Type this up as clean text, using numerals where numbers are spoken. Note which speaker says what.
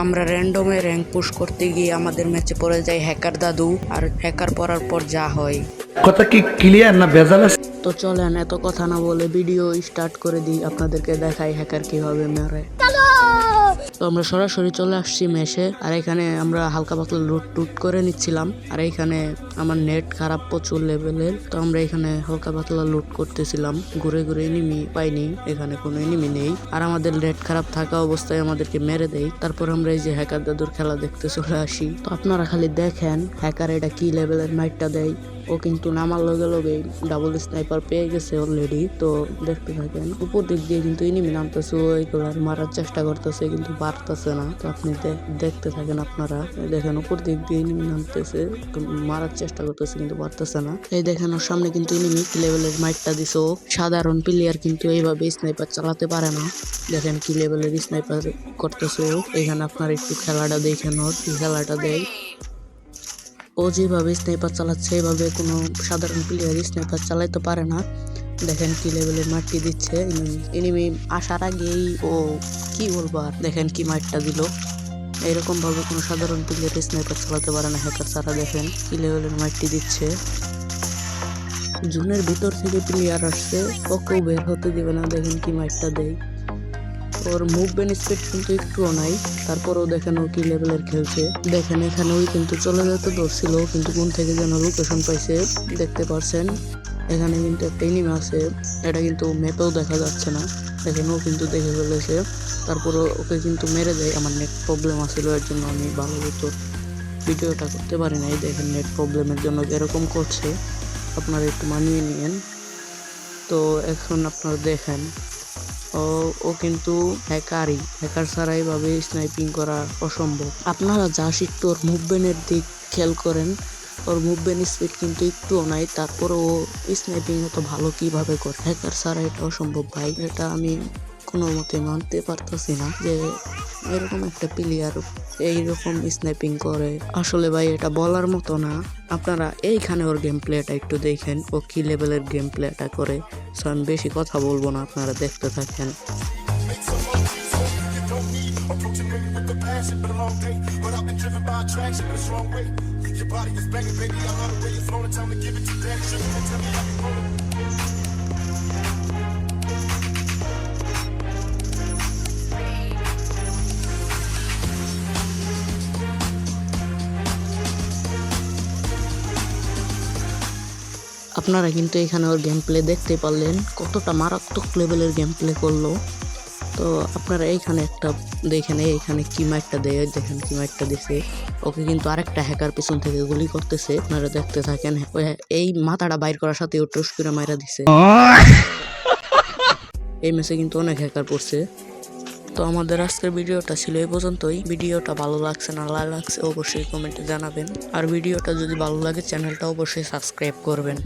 Speaker 1: আমরা র্যান্ডমে rank push করতে গিয়ে আমাদের ম্যাচে পড়ে যায় হ্যাকার দাদু, আর হ্যাকার পড়ার পর যা হয়।
Speaker 2: কথা কি ক্লিয়ার না ভেজাল আছে?
Speaker 1: তো চলেন এত কথা না বলে ভিডিও স্টার্ট করে দিই, আপনাদেরকে দেখাই হ্যাকার কিভাবে মারে। তো আমরা সরাসরি চলে আসছি ম্যাচে, আর এখানে আমরা হালকা পাতলা লুট টুট করে নিচ্ছিলাম। আর এখানে আমার নেট খারাপ প্রচুর লেভেলের, তো আমরা এখানে হালকা পাতলা লুট করতেছিলাম। ঘুরে ঘুরে এনিমি পাইনি, এখানে কোনো এনিমি নেই। আর আমাদের নেট খারাপ থাকা অবস্থায় আমাদেরকে মেরে দেয়। তারপর আমরা এই যে হ্যাকার দাদুর খেলা দেখতে চলে আসি। তো আপনারা খালি দেখেন হ্যাকার এটা কি লেভেলের মাইটটা দেয়। ও কিন্তু নামার লগে লগে ডাবল স্নাইপার পেয়ে গেছে অলরেডি। তো দেখতে থাকেন, উপর দিক দিয়ে কিন্তু এনিমি নামতেছে, ওইগুলো মারার চেষ্টা করতেছে কিন্তু পারতেছে না। তো আপনি দেখতে থাকেন, আপনারা দেখেন উপর দিক দিয়ে এনিমি নামতেছে, মারার চেষ্টা করতেছে কিন্তু পারতেছে না। এই দেখেন ওর সামনে কিন্তু এনিমি কি লেভেলের মাইটটা দিছে। ও সাধারণ প্লেয়ার কিন্তু এইভাবে স্নাইপার চালাতে পারে না। দেখেন কি লেভেলের স্নাইপার করতেছে ও। এখানে আপনার একটু খেলাটা দেখেন, ওর কি খেলাটা দেয়। ও যেভাবে স্নাইপার চালাচ্ছে এভাবে কোনো সাধারণ প্লেয়ার স্নাইপার চালাইতে পারে না। দেখেন কি লেভেলের মারটি দিচ্ছে। এনিমি আসার আগেই ও কি বলবো, আর দেখেন কি মারটা দিল। এরকম ভাবে কোনো সাধারণ প্লেয়ার স্নাইপার চালাতে পারে না হ্যাকার ছাড়া। দেখেন কি লেভেলের মারটি দিচ্ছে। জুনের ভিতর থেকে প্লেয়ার আসছে, ওকেও বের হতে দিবে না। দেখেন কি মারটা দেয়। ওর মুভমেন্ট স্পিড কিন্তু একটুও নাই, তারপরেও দেখেন ও কি লেভেলের খেলছে। দেখেন এখানে ওই কিন্তু চলে যেতে ধরছিল, কিন্তু কোন থেকে যেন লোকেশন পাইছে দেখতে পারছেন। এখানে কিন্তু একটা এনিমি আছে, এটা কিন্তু ম্যাপেও দেখা যাচ্ছে না। দেখেন ও কিন্তু দেখে ফেলেছে, তারপর ওকে কিন্তু মেরে দেয়। আমার নেট প্রবলেম আছিল, এর জন্য আমি ভালো মতো ভিডিওটা করতে পারি নাই। দেখেন নেট প্রবলেমের জন্য এরকম করছে, আপনারা একটু মানিয়ে নিয়েন। তো এখন আপনারা দেখেন ও কিন্তু হ্যাকার ছাড়া এইভাবে স্নাইপিং করা অসম্ভব। আপনারা যা একটু ওর মুভমেন্টের দিক খেয়াল করেন, ওর মুভমেন্ট স্পিড কিন্তু একটুও নাই, তারপর ও স্নাইপিং এত ভালো কিভাবে করে। হ্যাকার ছাড়া এটা অসম্ভব ভাই, এটা আমি কোনো মতে মানতে পারতেছি না যে এরকম একটা প্লেয়ার এইরকম স্নাইপিং করে। আসলে ভাই এটা বলার মতো না। আপনারা এইখানে ওর গেম প্লেটা একটু দেখেন, ও কি লেভেলের গেম প্লেটা করে। সো আমি বেশি কথা বলবো না, আপনারা দেখতে থাকেন। আপনারা কিন্তু এখানে ওর গেম প্লে দেখতে পারলেন, কতটা মারাত্মক লেভেলের গেম প্লে করলো। তো আপনারা এইখানে একটা দেখেন, এইখানে কি মাইটটা দেয়, দেখেন কি মাইটটা দিছে। ওকে কিন্তু আরেকটা হ্যাকার পিছন থেকে গুলি করতেছে, আপনারা দেখতে থাকেন। এই মাথাটা বাইর করার সাথে ও টুস করে মাইরা দিছে। এই ম্যাচে কিন্তু অনেক হ্যাকার পড়ছে। তো আমাদের আজকের ভিডিওটা ছিল এই পর্যন্তই। ভিডিওটা ভালো লাগছে না লাগছে অবশ্যই কমেন্টে জানাবেন, আর ভিডিওটা যদি ভালো লাগে চ্যানেলটা অবশ্যই সাবস্ক্রাইব করবেন।